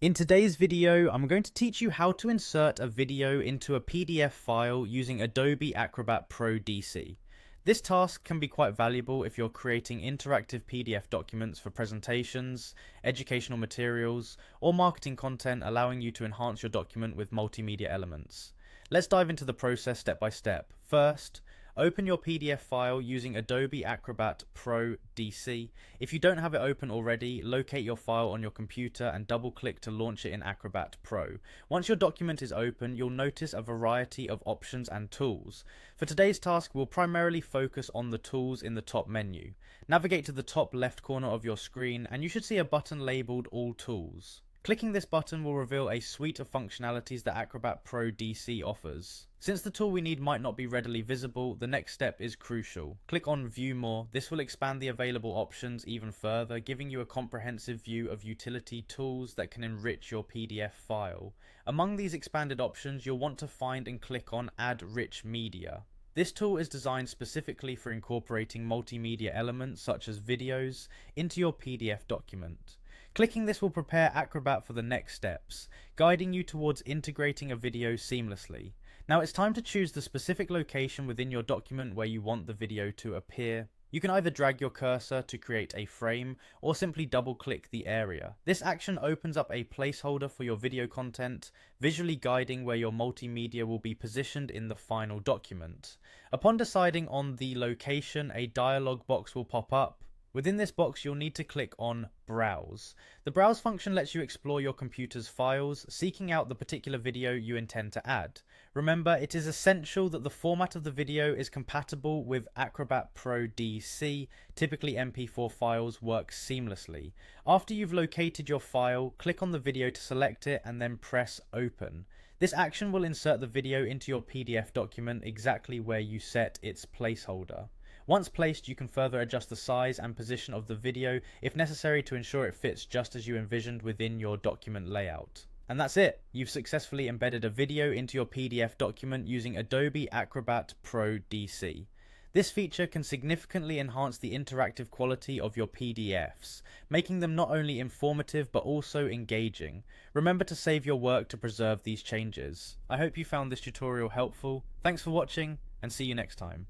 In today's video, I'm going to teach you how to insert a video into a PDF file using Adobe Acrobat Pro DC. This task can be quite valuable if you're creating interactive PDF documents for presentations, educational materials, or marketing content, allowing you to enhance your document with multimedia elements. Let's dive into the process step by step. First, open your PDF file using Adobe Acrobat Pro DC. If you don't have it open already, locate your file on your computer and double click to launch it in Acrobat Pro. Once your document is open, you'll notice a variety of options and tools. For today's task, we'll primarily focus on the tools in the top menu. Navigate to the top left corner of your screen and you should see a button labeled All Tools. Clicking this button will reveal a suite of functionalities that Acrobat Pro DC offers. Since the tool we need might not be readily visible, the next step is crucial. Click on View More. This will expand the available options even further, giving you a comprehensive view of utility tools that can enrich your PDF file. Among these expanded options, you'll want to find and click on Add Rich Media. This tool is designed specifically for incorporating multimedia elements such as videos into your PDF document. Clicking this will prepare Acrobat for the next steps, guiding you towards integrating a video seamlessly. Now it's time to choose the specific location within your document where you want the video to appear. You can either drag your cursor to create a frame or simply double click the area. This action opens up a placeholder for your video content, visually guiding where your multimedia will be positioned in the final document. Upon deciding on the location, a dialog box will pop up. Within this box, you'll need to click on Browse. The Browse function lets you explore your computer's files, seeking out the particular video you intend to add. Remember, it is essential that the format of the video is compatible with Acrobat Pro DC. Typically, MP4 files work seamlessly. After you've located your file, click on the video to select it and then press Open. This action will insert the video into your PDF document exactly where you set its placeholder. Once placed, you can further adjust the size and position of the video if necessary to ensure it fits just as you envisioned within your document layout. And that's it! You've successfully embedded a video into your PDF document using Adobe Acrobat Pro DC. This feature can significantly enhance the interactive quality of your PDFs, making them not only informative but also engaging. Remember to save your work to preserve these changes. I hope you found this tutorial helpful. Thanks for watching and see you next time.